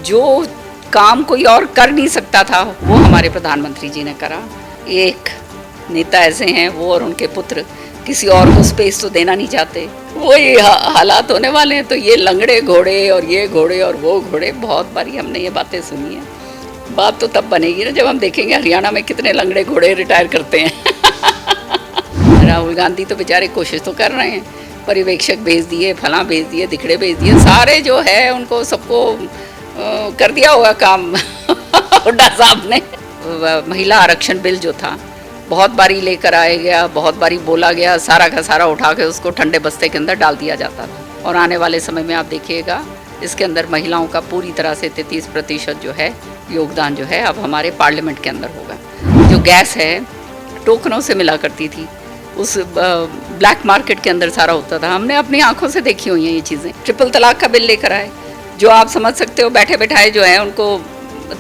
जो काम कोई और कर नहीं सकता था वो हमारे प्रधानमंत्री जी ने करा। एक नेता ऐसे हैं, वो और उनके पुत्र किसी और को स्पेस तो देना नहीं चाहते। वो ये हालात होने वाले हैं, तो ये लंगड़े घोड़े और ये घोड़े और वो घोड़े, बहुत बारी हमने ये बातें सुनी है। बात तो तब बनेगी ना जब हम देखेंगे हरियाणा में कितने लंगड़े घोड़े रिटायर करते हैं। राहुल गांधी तो बेचारे कोशिश तो कर रहे हैं, पर्यवेक्षक भेज दिए, फलां भेज दिए, दिखड़े भेज दिए, सारे जो है उनको सबको कर दिया होगा काम। हुड्डा साहब ने महिला आरक्षण बिल जो था बहुत बारी लेकर आया गया, बहुत बारी बोला गया, सारा का सारा उठा के उसको ठंडे बस्ते के अंदर डाल दिया जाता था। और आने वाले समय में आप देखिएगा इसके अंदर महिलाओं का पूरी तरह से 33% जो है योगदान जो है अब हमारे पार्लियामेंट के अंदर होगा। जो गैस है टोकनों से मिला करती थी, उस ब्लैक मार्केट के अंदर सारा होता था। हमने अपनी आंखों से देखी हुई हैं ये चीज़ें। ट्रिपल तलाक का बिल लेकर आए, जो आप समझ सकते हो बैठे बैठाए जो है उनको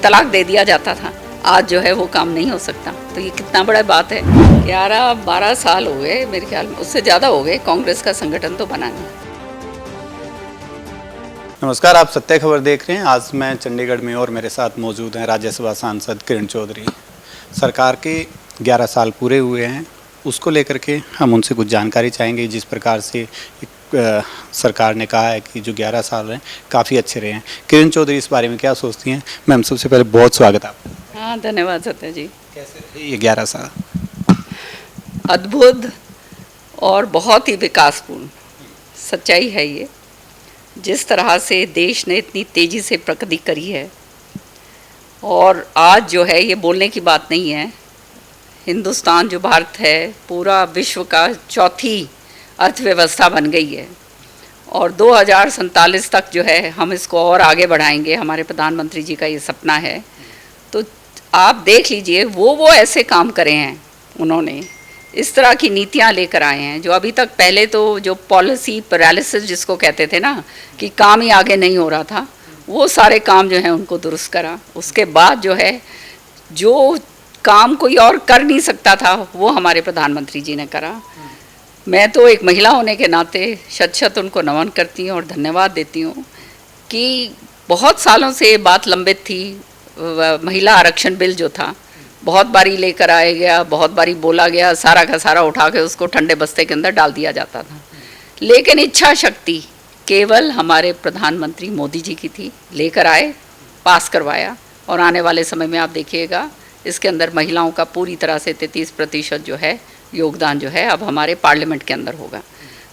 तलाक दे दिया जाता था। आज जो है वो काम नहीं हो सकता। तो ये कितना बड़ा बात है। 11-12 साल हो गए मेरे ख्याल में, उससे ज़्यादा हो गए कांग्रेस का संगठन तो बना नहीं। नमस्कार, आप सत्य खबर देख रहे हैं। आज मैं चंडीगढ़ में और मेरे साथ मौजूद हैं राज्यसभा सांसद किरण चौधरी। सरकार के 11 साल पूरे हुए हैं, उसको लेकर के हम उनसे कुछ जानकारी चाहेंगे। जिस प्रकार से सरकार ने कहा है कि जो 11 साल हैं काफ़ी अच्छे रहे हैं। किरण चौधरी इस बारे में क्या सोचती हैं? मैम, सबसे पहले बहुत स्वागत आपका। हाँ, धन्यवाद सत्य जी। कैसे रहे ये 11 साल? अद्भुत और बहुत ही विकासपूर्ण, सच्चाई है ये। जिस तरह से देश ने इतनी तेज़ी से प्रगति करी है, और आज जो है ये बोलने की बात नहीं है, हिंदुस्तान जो भारत है पूरा विश्व का चौथी अर्थव्यवस्था बन गई है। और 2047 तक जो है हम इसको और आगे बढ़ाएंगे, हमारे प्रधानमंत्री जी का ये सपना है। तो आप देख लीजिए वो ऐसे काम करे हैं, उन्होंने इस तरह की नीतियां लेकर आए हैं जो अभी तक, पहले तो जो पॉलिसी पैरालिसिस जिसको कहते थे ना कि काम ही आगे नहीं हो रहा था, वो सारे काम जो है उनको दुरुस्त करा। उसके बाद जो है जो काम कोई और कर नहीं सकता था वो हमारे प्रधानमंत्री जी ने करा। मैं तो एक महिला होने के नाते शत उनको नमन करती हूँ और धन्यवाद देती हूँ कि बहुत सालों से ये बात लंबित थी। महिला आरक्षण बिल जो था बहुत बारी लेकर आया गया, बहुत बारी बोला गया, सारा का सारा उठा के उसको ठंडे बस्ते के अंदर डाल दिया जाता था। लेकिन इच्छा शक्ति केवल हमारे प्रधानमंत्री मोदी जी की थी, लेकर आए, पास करवाया। और आने वाले समय में आप देखिएगा इसके अंदर महिलाओं का पूरी तरह से 33% जो है योगदान जो है अब हमारे पार्लियामेंट के अंदर होगा।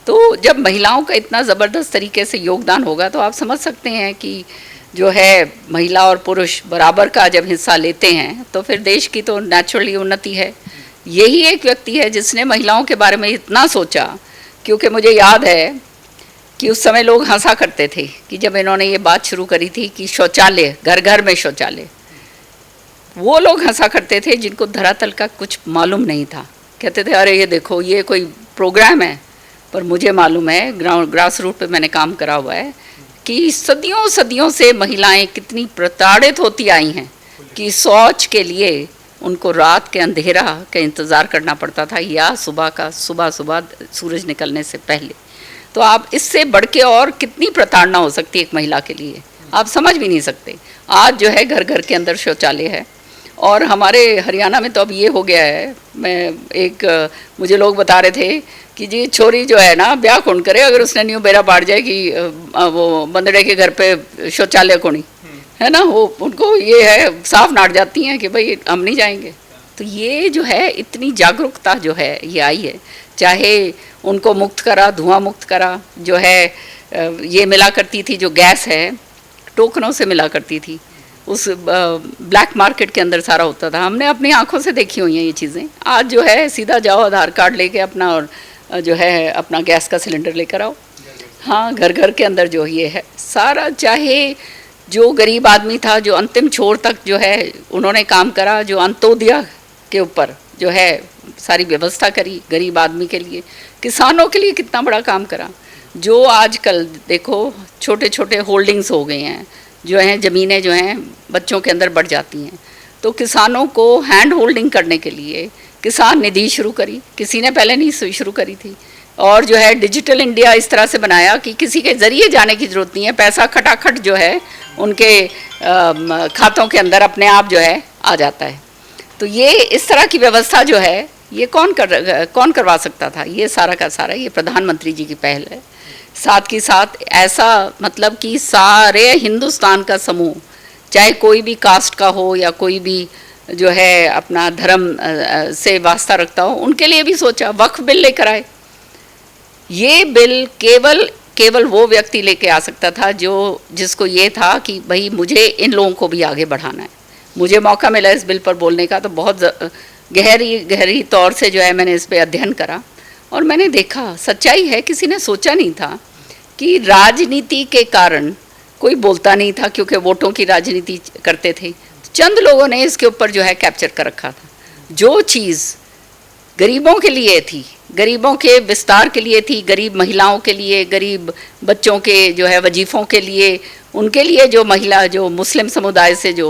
तो जब महिलाओं का इतना ज़बरदस्त तरीके से योगदान होगा तो आप समझ सकते हैं कि जो है महिला और पुरुष बराबर का जब हिस्सा लेते हैं तो फिर देश की तो नेचुरली उन्नति है। यही एक व्यक्ति है जिसने महिलाओं के बारे में इतना सोचा, क्योंकि मुझे याद है कि उस समय लोग हंसा करते थे कि जब इन्होंने ये बात शुरू करी थी कि शौचालय, घर घर में शौचालय, वो लोग हंसा करते थे जिनको धरातल का कुछ मालूम नहीं था। कहते थे अरे ये देखो ये कोई प्रोग्राम है। पर मुझे मालूम है, ग्रास रूट पे मैंने काम करा हुआ है कि सदियों सदियों से महिलाएं कितनी प्रताड़ित होती आई हैं कि शौच के लिए उनको रात के अंधेरा का इंतज़ार करना पड़ता था या सुबह सूरज निकलने से पहले। तो आप इससे बढ़ के और कितनी प्रताड़ना हो सकती है एक महिला के लिए, आप समझ भी नहीं सकते। आज जो है घर घर के अंदर शौचालय है। और हमारे हरियाणा में तो अब ये हो गया है, मुझे लोग बता रहे थे कि जी छोरी जो है ना ब्याह कौन करे अगर उसने न्यू बेरा बाढ़ जाए कि वो बंदड़े के घर पे शौचालय कोनी है ना, वो उनको ये है, साफ नाट जाती हैं कि भाई हम नहीं जाएंगे। तो ये जो है इतनी जागरूकता जो है ये आई है। चाहे उनको मुक्त करा, धुआं मुक्त करा, जो है ये मिला करती थी, जो गैस है टोकनों से मिला करती थी, उस ब्लैक मार्केट के अंदर सारा होता था। हमने अपनी आंखों से देखी हुई हैं ये चीज़ें। आज जो है सीधा जाओ, आधार कार्ड लेके अपना और जो है अपना गैस का सिलेंडर लेकर आओ। हाँ, घर घर के अंदर जो ये है सारा, चाहे जो गरीब आदमी था जो अंतिम छोर तक जो है उन्होंने काम करा, जो अंत्योदय के ऊपर जो है सारी व्यवस्था करी गरीब आदमी के लिए, किसानों के लिए कितना बड़ा काम करा। जो आजकल देखो छोटे छोटे होल्डिंग्स हो गए हैं, जो हैं ज़मीनें जो हैं बच्चों के अंदर बढ़ जाती हैं, तो किसानों को हैंड होल्डिंग करने के लिए किसान निधि शुरू करी। किसी ने पहले नहीं शुरू करी थी। और जो है डिजिटल इंडिया इस तरह से बनाया कि किसी के ज़रिए जाने की ज़रूरत नहीं है, पैसा खटाखट जो है उनके खातों के अंदर अपने आप जो है आ जाता है। तो ये इस तरह की व्यवस्था जो है ये कौन करवा सकता था? ये सारा का सारा ये प्रधानमंत्री जी की पहल है। साथ के साथ ऐसा मतलब कि सारे हिंदुस्तान का समूह, चाहे कोई भी कास्ट का हो या कोई भी जो है अपना धर्म से वास्ता रखता हो, उनके लिए भी सोचा, वक्फ बिल लेकर आए। ये बिल केवल वो व्यक्ति लेके आ सकता था जिसको ये था कि भाई मुझे इन लोगों को भी आगे बढ़ाना है। मुझे मौका मिला इस बिल पर बोलने का, तो बहुत गहरी तौर से जो है मैंने इस पर अध्ययन करा और मैंने देखा सच्चाई है, किसी ने सोचा नहीं था कि राजनीति के कारण कोई बोलता नहीं था, क्योंकि वोटों की राजनीति करते थे। चंद लोगों ने इसके ऊपर जो है कैप्चर कर रखा था। जो चीज़ गरीबों के लिए थी, गरीबों के विस्तार के लिए थी, गरीब महिलाओं के लिए, गरीब बच्चों के जो है वजीफ़ों के लिए, उनके लिए जो महिला जो मुस्लिम समुदाय से जो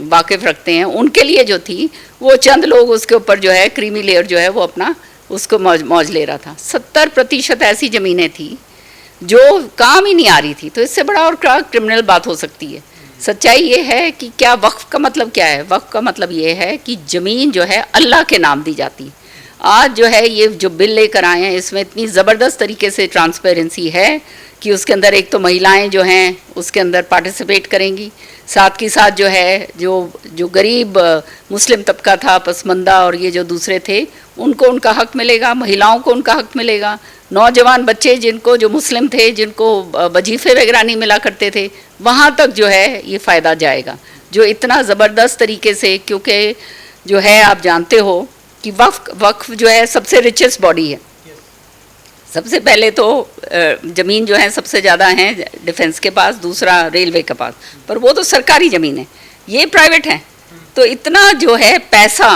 वाकिफ़ रखते हैं उनके लिए जो थी, वो चंद लोग उसके ऊपर जो है क्रीमी लेयर जो है वो अपना उसको मौज ले रहा था। 70% ऐसी ज़मीनें थी जो काम ही नहीं आ रही थी। तो इससे बड़ा और क्या क्रिमिनल बात हो सकती है? सच्चाई ये है कि क्या वक्फ का मतलब क्या है? वक्फ का मतलब ये है कि ज़मीन जो है अल्लाह के नाम दी जाती है। आज जो है ये जो बिल लेकर आए हैं इसमें इतनी ज़बरदस्त तरीके से ट्रांसपेरेंसी है कि उसके अंदर एक तो महिलाएं जो हैं उसके अंदर पार्टिसिपेट करेंगी, साथ के साथ जो है जो गरीब मुस्लिम तबका था, पसमंदा और ये जो दूसरे थे, उनको उनका हक मिलेगा, महिलाओं को उनका हक मिलेगा, नौजवान बच्चे जिनको जो मुस्लिम थे जिनको वजीफ़े वगैरह नहीं मिला करते थे, वहाँ तक जो है ये फ़ायदा जाएगा। जो इतना ज़बरदस्त तरीके से, क्योंकि जो है आप जानते हो कि वक्फ जो है सबसे रिचेस्ट बॉडी है। सबसे पहले तो ज़मीन जो है सबसे ज़्यादा है डिफेंस के पास, दूसरा रेलवे के पास, पर वो तो सरकारी ज़मीन है, ये प्राइवेट है। तो इतना जो है पैसा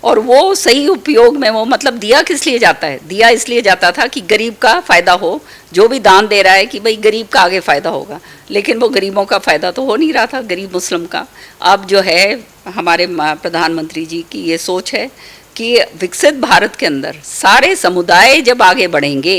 और वो सही उपयोग में वो मतलब दिया किस लिए जाता है? दिया इसलिए जाता था कि गरीब का फ़ायदा हो। जो भी दान दे रहा है कि भाई गरीब का आगे फ़ायदा होगा, लेकिन वो गरीबों का फ़ायदा तो हो नहीं रहा था, गरीब मुस्लिम का। अब जो है हमारे प्रधानमंत्री जी की ये सोच है कि विकसित भारत के अंदर सारे समुदाय जब आगे बढ़ेंगे,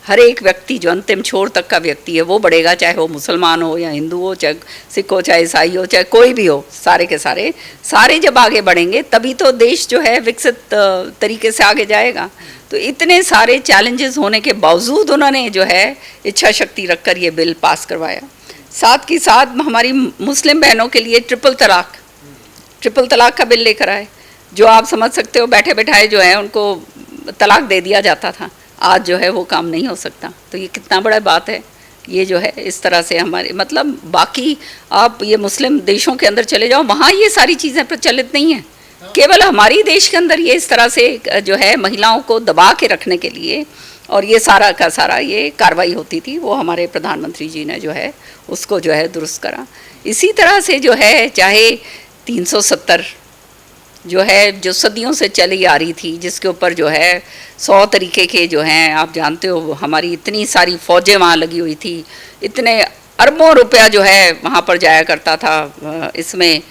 हर एक व्यक्ति जो अंतिम छोर तक का व्यक्ति है वो बढ़ेगा, चाहे वो मुसलमान हो या हिंदू हो, चाहे सिख हो, चाहे ईसाई हो, चाहे कोई भी हो, सारे के सारे जब आगे बढ़ेंगे तभी तो देश जो है विकसित तरीके से आगे जाएगा। तो इतने सारे चैलेंजेस होने के बावजूद उन्होंने जो है इच्छा शक्ति रखकर ये बिल पास करवाया। साथ ही साथ हमारी मुस्लिम बहनों के लिए ट्रिपल तलाक का बिल लेकर आए, जो आप समझ सकते हो बैठे बैठाए जो है उनको तलाक दे दिया जाता था। आज जो है वो काम नहीं हो सकता। तो ये कितना बड़ा बात है। ये जो है इस तरह से हमारे मतलब बाकी आप ये मुस्लिम देशों के अंदर चले जाओ, वहाँ ये सारी चीज़ें प्रचलित नहीं हैं। केवल हमारी देश के अंदर ये इस तरह से जो है महिलाओं को दबा के रखने के लिए और ये सारा का सारा ये कार्रवाई होती थी, वो हमारे प्रधानमंत्री जी ने जो है उसको जो है दुरुस्त करा। इसी तरह से जो है चाहे 370 जो है जो सदियों से चली आ रही थी, जिसके ऊपर जो है 100 तरीके के जो हैं आप जानते हो, हमारी इतनी सारी फ़ौजें वहाँ लगी हुई थी, इतने अरबों रुपया जो है वहाँ पर जाया करता था। इसमें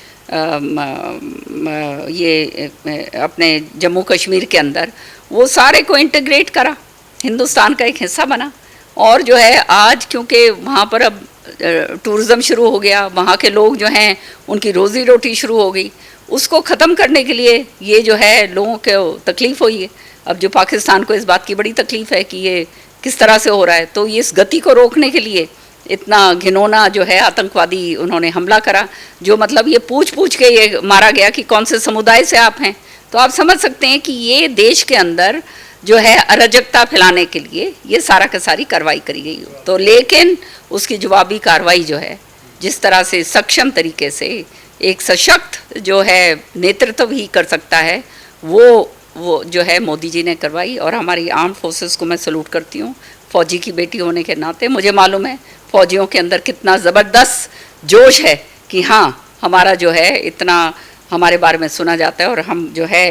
ये अपने जम्मू कश्मीर के अंदर वो सारे को इंटीग्रेट करा, हिंदुस्तान का एक हिस्सा बना। और जो है आज क्योंकि वहाँ पर अब टूरिज़्म शुरू हो गया, वहाँ के लोग जो हैं उनकी रोज़ी रोटी शुरू हो गई, उसको ख़त्म करने के लिए ये जो है लोगों को तकलीफ़ हुई है। अब जो पाकिस्तान को इस बात की बड़ी तकलीफ़ है कि ये किस तरह से हो रहा है, तो ये इस गति को रोकने के लिए इतना घिनौना जो है आतंकवादी उन्होंने हमला करा, जो मतलब ये पूछ के ये मारा गया कि कौन से समुदाय से आप हैं। तो आप समझ सकते हैं कि ये देश के अंदर जो है अराजकता फैलाने के लिए ये सारा का सारी कार्रवाई करी गई हो। तो लेकिन उसकी जवाबी कार्रवाई जो है जिस तरह से सक्षम तरीके से एक सशक्त जो है नेतृत्व ही कर सकता है, वो जो है मोदी जी ने करवाई। और हमारी आर्म फोर्सेस को मैं सलूट करती हूँ। फ़ौजी की बेटी होने के नाते मुझे मालूम है फ़ौजियों के अंदर कितना ज़बरदस्त जोश है कि हाँ हमारा जो है इतना हमारे बारे में सुना जाता है और हम जो है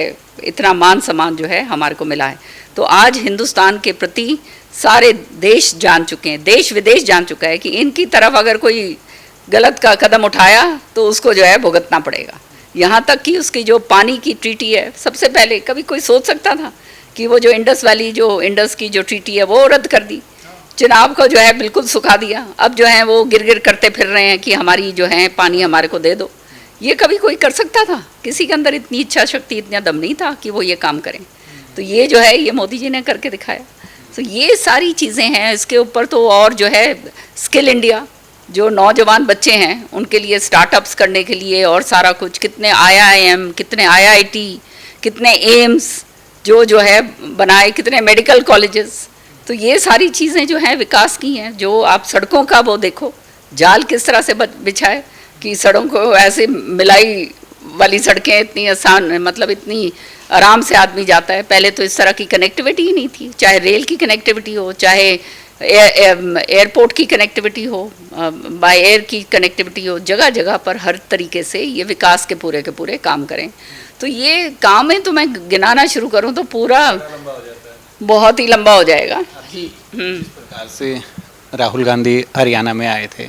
इतना मान सम्मान जो है हमारे को मिला है। तो आज हिंदुस्तान के प्रति सारे देश जान चुके हैं, देश विदेश जान चुका है कि इनकी तरफ अगर कोई गलत का कदम उठाया तो उसको जो है भुगतना पड़ेगा। यहाँ तक कि उसकी जो पानी की ट्रीटी है, सबसे पहले कभी कोई सोच सकता था कि वो जो इंडस वैली, जो इंडस की जो ट्रीटी है वो रद्द कर दी, चिनाब को जो है बिल्कुल सुखा दिया। अब जो है वो गिर गिर करते फिर रहे हैं कि हमारी जो है पानी हमारे को दे दो। ये कभी कोई कर सकता था? किसी के अंदर इतनी इच्छा शक्ति, इतना दम नहीं था कि वो ये काम करें। तो ये जो है ये मोदी जी ने करके दिखाया। तो ये सारी चीज़ें हैं। इसके ऊपर तो और जो है स्किल इंडिया, जो नौजवान बच्चे हैं उनके लिए स्टार्टअप्स करने के लिए और सारा कुछ, कितने IIM, कितने IIT, कितने एम्स जो है बनाए, कितने मेडिकल कॉलेजेस। तो ये सारी चीज़ें जो हैं विकास की हैं। जो आप सड़कों का वो देखो, जाल किस तरह से बिछाए कि सड़कों को ऐसे मिलाई वाली सड़कें इतनी आसान, मतलब इतनी आराम से आदमी जाता है। पहले तो इस तरह की कनेक्टिविटी ही नहीं थी, चाहे रेल की कनेक्टिविटी हो, चाहे एयरपोर्ट की कनेक्टिविटी हो, बाय एयर की कनेक्टिविटी हो, जगह जगह पर हर तरीके से ये विकास के पूरे काम करें। तो ये काम है, तो मैं गिनाना शुरू करूं तो पूरा बहुत ही लंबा हो जाएगा। जिस प्रकार से राहुल गांधी हरियाणा में आए थे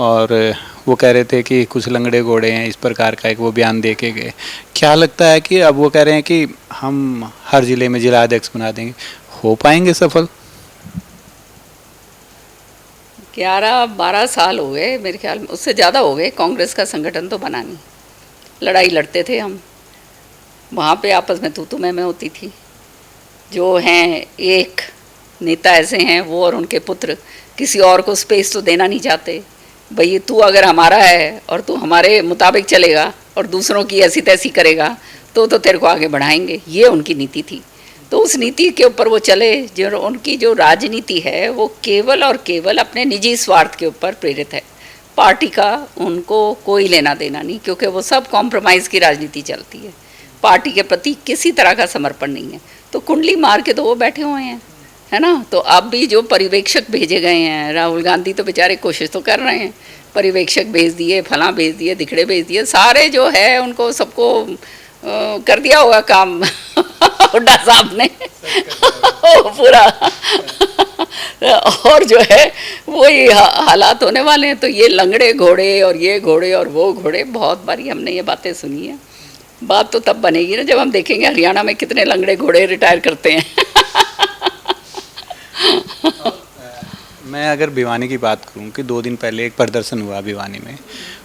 और वो कह रहे थे कि कुछ लंगड़े घोड़े हैं, इस प्रकार का एक वो बयान दे के गए। क्या लगता है कि अब वो कह रहे हैं कि हम हर जिले में जिला अध्यक्ष बना देंगे, हो पाएंगे सफल? 11-12 साल हो गए मेरे ख्याल में, उससे ज़्यादा हो गए। कांग्रेस का संगठन तो बना नहीं, लड़ाई लड़ते थे हम, वहाँ पे आपस में तू मैं होती थी। जो हैं एक नेता ऐसे हैं, वो और उनके पुत्र किसी और को स्पेस तो देना नहीं चाहते। भाई तू अगर हमारा है और तू हमारे मुताबिक चलेगा और दूसरों की ऐसी तैसी करेगा तो तेरे को आगे बढ़ाएंगे, ये उनकी नीति थी। तो उस नीति के ऊपर वो चले। जो उनकी जो राजनीति है वो केवल और केवल अपने निजी स्वार्थ के ऊपर प्रेरित है। पार्टी का उनको कोई लेना देना नहीं, क्योंकि वो सब कॉम्प्रोमाइज़ की राजनीति चलती है। पार्टी के प्रति किसी तरह का समर्पण नहीं है। तो कुंडली मार के तो वो बैठे हुए हैं, है ना। तो अब भी जो पर्यवेक्षक भेजे गए हैं, राहुल गांधी तो बेचारे कोशिश तो कर रहे हैं, पर्यवेक्षक भेज दिए, फलां भेज दिए, दिखड़े भेज दिए, सारे जो है उनको सबको कर दिया होगा काम हुड्डा साहब ने पूरा और जो है वही हालात होने वाले हैं। तो ये लंगड़े घोड़े और ये घोड़े और वो घोड़े, बहुत बारी हमने ये बातें सुनी है। बात तो तब बनेगी ना जब हम देखेंगे हरियाणा में कितने लंगड़े घोड़े रिटायर करते हैं। मैं अगर भिवानी की बात करूं कि 2 दिन पहले एक प्रदर्शन हुआ भिवानी में।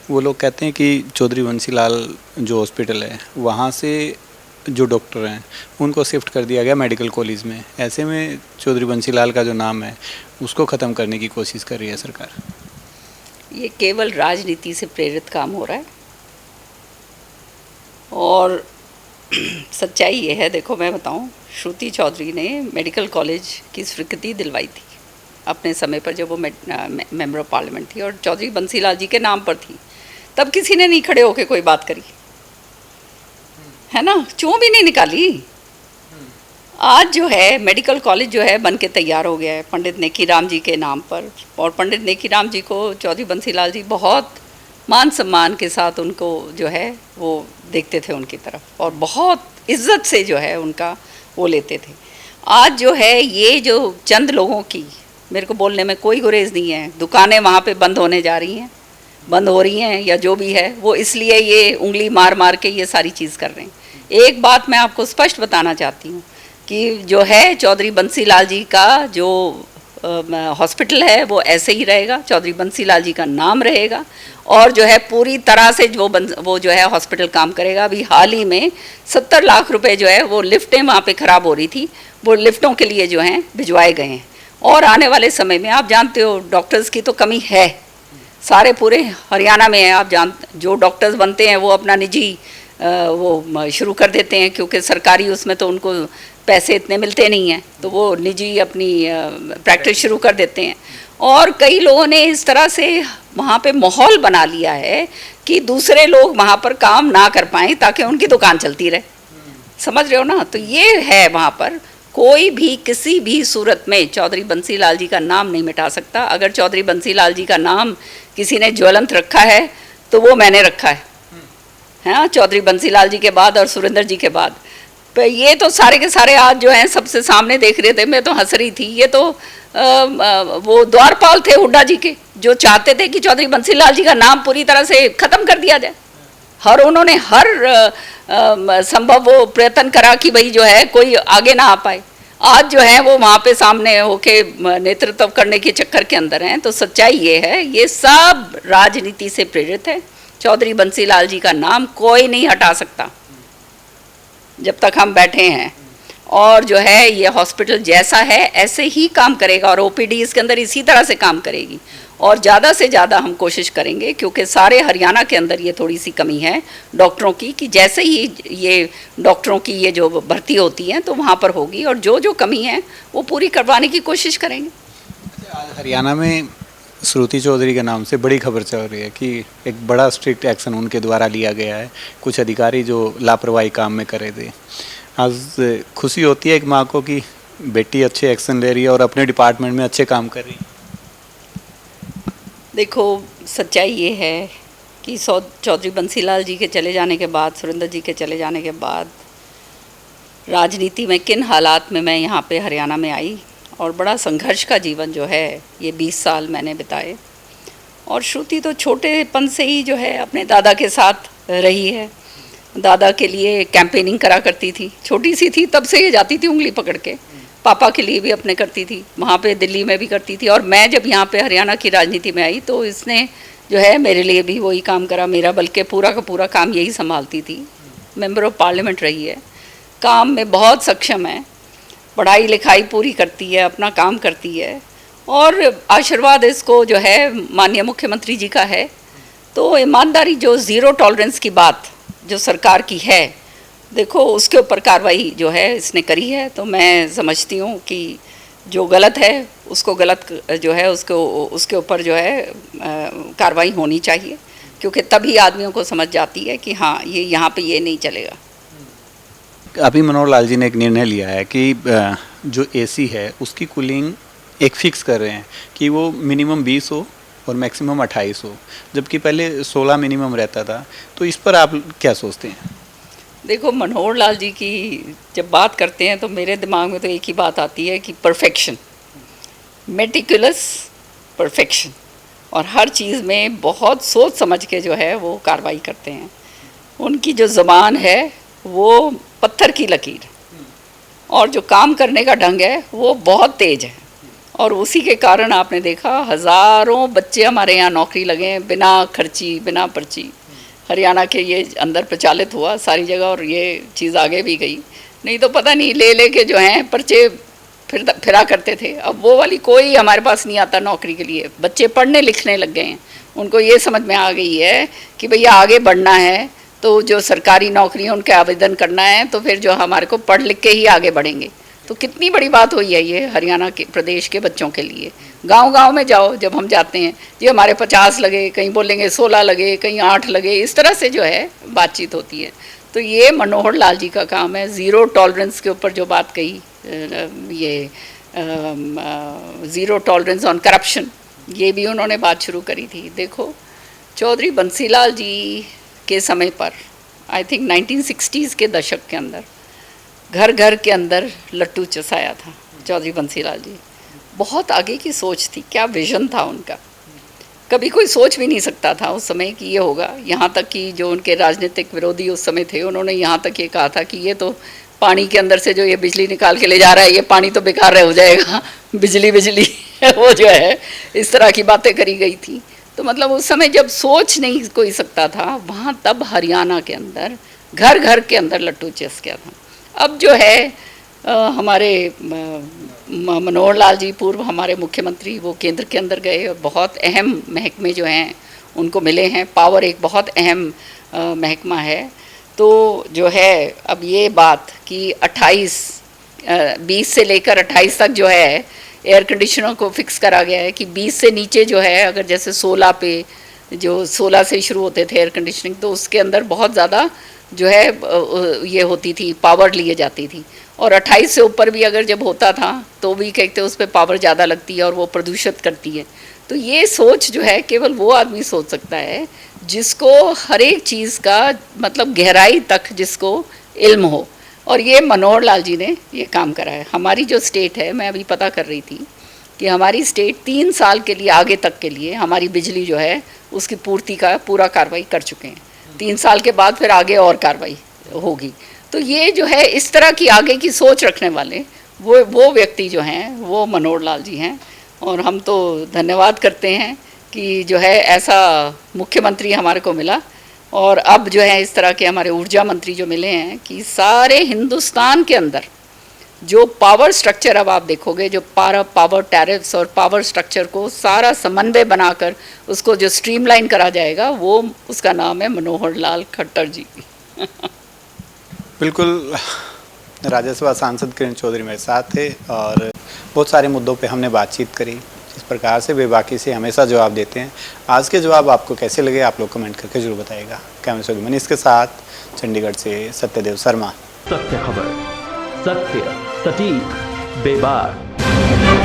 वो लोग कहते हैं कि चौधरी बंसीलाल जो हॉस्पिटल है वहाँ से जो डॉक्टर हैं उनको शिफ्ट कर दिया गया मेडिकल कॉलेज में। ऐसे में चौधरी बंसीलाल का जो नाम है उसको ख़त्म करने की कोशिश कर रही है सरकार। ये केवल राजनीति से प्रेरित काम हो रहा है और सच्चाई ये है। देखो मैं बताऊं, श्रुति चौधरी ने मेडिकल कॉलेज की स्वीकृति दिलवाई थी अपने समय पर, जब वो मेंबर ऑफ पार्लियामेंट थी और चौधरी बंसीलाल जी के नाम पर थी। तब किसी ने नहीं खड़े होकर कोई बात करी, है ना, चूं भी नहीं निकाली। आज जो है मेडिकल कॉलेज जो है बन के तैयार हो गया है पंडित नेकीराम जी के नाम पर। और पंडित नेकीराम जी को चौधरी बंसीलाल जी बहुत मान सम्मान के साथ उनको जो है वो देखते थे उनकी तरफ, और बहुत इज्जत से जो है उनका वो लेते थे। आज जो है ये जो चंद लोगों की, मेरे को बोलने में कोई गुरेज नहीं है, दुकानें वहाँ पे बंद होने जा रही हैं, बंद हो रही हैं या जो भी है, वो इसलिए ये उंगली मार मार के ये सारी चीज़ कर रहे हैं। एक बात मैं आपको स्पष्ट बताना चाहती हूँ कि जो है चौधरी बंसीलाल जी का जो हॉस्पिटल है वो ऐसे ही रहेगा, चौधरी बंसीलाल जी का नाम रहेगा और जो है पूरी तरह से वो जो है हॉस्पिटल काम करेगा। अभी हाल ही में 70 लाख रुपए जो है वो लिफ्टें वहाँ पे ख़राब हो रही थी, वो लिफ्टों के लिए जो हैं भिजवाए गए हैं। और आने वाले समय में आप जानते हो डॉक्टर्स की तो कमी है, सारे पूरे हरियाणा में है। आप जो डॉक्टर्स बनते हैं वो अपना निजी वो शुरू कर देते हैं, क्योंकि सरकारी उसमें तो उनको पैसे इतने मिलते नहीं हैं, तो वो निजी अपनी प्रैक्टिस शुरू कर देते हैं। और कई लोगों ने इस तरह से वहाँ पे माहौल बना लिया है कि दूसरे लोग वहाँ पर काम ना कर पाएँ ताकि उनकी दुकान चलती रहे। समझ रहे हो ना। तो ये है, वहाँ पर कोई भी किसी भी सूरत में चौधरी बंसीलाल जी का नाम नहीं मिटा सकता। अगर चौधरी बंसीलाल जी का नाम किसी ने ज्वलंत रखा है तो वो मैंने रखा है, हाँ, चौधरी बंसीलाल जी के बाद और सुरेंद्र जी के बाद। तो ये तो सारे के सारे आज जो हैं सबसे सामने देख रहे थे, मैं तो हंस रही थी। ये तो वो द्वारपाल थे हुड्डा जी के, जो चाहते थे कि चौधरी बंसीलाल जी का नाम पूरी तरह से ख़त्म कर दिया जाए। हर उन्होंने हर संभव वो प्रयत्न करा कि भाई जो है कोई आगे ना आ पाए। आज जो है वो वहाँ पे सामने होके नेतृत्व करने के चक्कर के अंदर हैं। तो सच्चाई ये है, ये सब राजनीति से प्रेरित है। चौधरी बंसीलाल जी का नाम कोई नहीं हटा सकता जब तक हम बैठे हैं। और जो है ये हॉस्पिटल जैसा है ऐसे ही काम करेगा और ओपीडी इसके अंदर इसी तरह से काम करेगी। और ज़्यादा से ज़्यादा हम कोशिश करेंगे, क्योंकि सारे हरियाणा के अंदर ये थोड़ी सी कमी है डॉक्टरों की, कि जैसे ही ये डॉक्टरों की ये जो भर्ती होती है तो वहाँ पर होगी, और जो जो कमी है वो पूरी करवाने की कोशिश करेंगे। आज हरियाणा में श्रुति चौधरी के नाम से बड़ी खबर चल रही है कि एक बड़ा स्ट्रिक्ट एक्शन उनके द्वारा लिया गया है, कुछ अधिकारी जो लापरवाही काम में करे थे। आज खुशी होती है एक माँ को कि बेटी अच्छे एक्शन ले रही है और अपने डिपार्टमेंट में अच्छे काम कर रही है। देखो सच्चाई ये है कि चौधरी बंसीलाल जी के चले जाने के बाद, सुरेंद्र जी के चले जाने के बाद राजनीति में किन हालात में मैं यहाँ पे हरियाणा में आई, और बड़ा संघर्ष का जीवन जो है ये 20 साल मैंने बिताए। और श्रुति तो छोटेपन से ही जो है अपने दादा के साथ रही है। दादा के लिए कैंपेनिंग करा करती थी, छोटी सी थी तब से ये जाती थी उंगली पकड़ के। पापा के लिए भी अपने करती थी, वहाँ पे दिल्ली में भी करती थी। और मैं जब यहाँ पे हरियाणा की राजनीति में आई तो इसने जो है मेरे लिए भी वही काम करा। मेरा बल्कि पूरा का पूरा काम यही संभालती थी। मेंबर ऑफ पार्लियामेंट रही है, काम में बहुत सक्षम है, पढ़ाई लिखाई पूरी करती है, अपना काम करती है। और आशीर्वाद इसको जो है माननीय मुख्यमंत्री जी का है। तो ईमानदारी, जो ज़ीरो टॉलरेंस की बात जो सरकार की है, देखो उसके ऊपर कार्रवाई जो है इसने करी है। तो मैं समझती हूँ कि जो गलत है उसको गलत जो है उसके ऊपर जो है कार्रवाई होनी चाहिए, क्योंकि तभी आदमियों को समझ जाती है कि हाँ ये यहाँ पे ये नहीं चलेगा। अभी मनोहर लाल जी ने एक निर्णय लिया है कि जो एसी है उसकी कूलिंग एक फिक्स कर रहे हैं कि वो मिनिमम 20 हो और मैक्सिमम 28 हो, जबकि पहले 16 मिनिमम रहता था। तो इस पर आप क्या सोचते हैं? देखो मनोहर लाल जी की जब बात करते हैं तो मेरे दिमाग में तो एक ही बात आती है कि परफेक्शन, मेटिकुलस परफेक्शन, और हर चीज़ में बहुत सोच समझ के जो है वो कार्रवाई करते हैं। उनकी जो ज़बान है वो पत्थर की लकीर, और जो काम करने का ढंग है वो बहुत तेज़ है। और उसी के कारण आपने देखा हज़ारों बच्चे हमारे यहाँ नौकरी लगे हैं बिना खर्ची, बिना पर्ची। हरियाणा के ये अंदर प्रचालित हुआ सारी जगह, और ये चीज़ आगे भी गई। नहीं तो पता नहीं ले के जो हैं पर्चे फिरा करते थे। अब वो वाली कोई हमारे पास नहीं आता नौकरी के लिए। बच्चे पढ़ने लिखने लग गए हैं, उनको ये समझ में आ गई है कि भैया आगे बढ़ना है तो जो सरकारी नौकरी है उनके आवेदन करना है, तो फिर जो हमारे को पढ़ लिख के ही आगे बढ़ेंगे। तो कितनी बड़ी बात हुई है ये हरियाणा के प्रदेश के बच्चों के लिए। गांव-गांव में जाओ जब हम जाते हैं, जी हमारे 50 लगे, कहीं बोलेंगे 16 लगे, कहीं 8 लगे, इस तरह से जो है बातचीत होती है। तो ये मनोहर लाल जी का काम है। ज़ीरो टॉलरेंस के ऊपर जो बात कही, ये ज़ीरो टॉलरेंस ऑन करप्शन, ये भी उन्होंने बात शुरू करी थी। देखो चौधरी बंसीलाल जी के समय पर, आई थिंक 1960s के दशक के अंदर घर घर के अंदर लट्टू चसाया था चौधरी बंसीलाल जी। बहुत आगे की सोच थी, क्या विजन था उनका। कभी कोई सोच भी नहीं सकता था उस समय कि ये होगा। यहाँ तक कि जो उनके राजनीतिक विरोधी उस समय थे, उन्होंने यहाँ तक ये कहा था कि ये तो पानी के अंदर से जो ये बिजली निकाल के ले जा रहा है, ये पानी तो बेकार हो जाएगा, बिजली वो जो है इस तरह की बातें करी गई थी। तो मतलब उस समय जब सोच नहीं कोई सकता था, वहाँ तब हरियाणा के अंदर घर घर के अंदर लट्टू चस गया था। अब जो है हमारे मनोहर लाल जी, पूर्व हमारे मुख्यमंत्री, वो केंद्र के अंदर गए और बहुत अहम महकमे जो हैं उनको मिले हैं। पावर एक बहुत अहम महकमा है। तो जो है अब ये बात कि 20 से लेकर 28 तक जो है एयर कंडीशनर को फिक्स करा गया है कि 20 से नीचे जो है, अगर जैसे 16 पे, जो 16 से शुरू होते थे एयर कंडीशनिंग, तो उसके अंदर बहुत ज़्यादा जो है ये होती थी, पावर लिए जाती थी। और 28 से ऊपर भी अगर जब होता था तो भी कहते उस पर पावर ज़्यादा लगती है और वो प्रदूषित करती है। तो ये सोच जो है केवल वो आदमी सोच सकता है जिसको हर एक चीज़ का मतलब गहराई तक जिसको इल्म हो, और ये मनोहर लाल जी ने ये काम करा है। हमारी जो स्टेट है, मैं अभी पता कर रही थी कि हमारी स्टेट 3 साल के लिए आगे तक के लिए हमारी बिजली जो है उसकी पूर्ति का पूरा कार्रवाई कर चुके हैं। 3 साल के बाद फिर आगे और कार्रवाई होगी। तो ये जो है इस तरह की आगे की सोच रखने वाले वो व्यक्ति जो हैं वो मनोहर लाल जी हैं, और हम तो धन्यवाद करते हैं कि जो है ऐसा मुख्यमंत्री हमारे को मिला, और अब जो है इस तरह के हमारे ऊर्जा मंत्री जो मिले हैं कि सारे हिंदुस्तान के अंदर जो पावर स्ट्रक्चर अब आप देखोगे, जो पावर टैरिफ्स और पावर स्ट्रक्चर को सारा समन्वय बनाकर उसको जो स्ट्रीमलाइन करा जाएगा, वो उसका नाम है मनोहर लाल खट्टर जी। बिल्कुल, राज्यसभा सांसद किरण चौधरी मेरे साथ थे और बहुत सारे मुद्दों पे हमने बातचीत करी। जिस प्रकार से बेबाकी से हमेशा जवाब देते हैं, आज के जवाब आपको कैसे लगे आप लोग कमेंट करके जरूर बताइएगा। कैमरे से मनीष के साथ चंडीगढ़ से सत्यदेव शर्मा। सत्य खबर, सत्य, सटीक, बेबाक।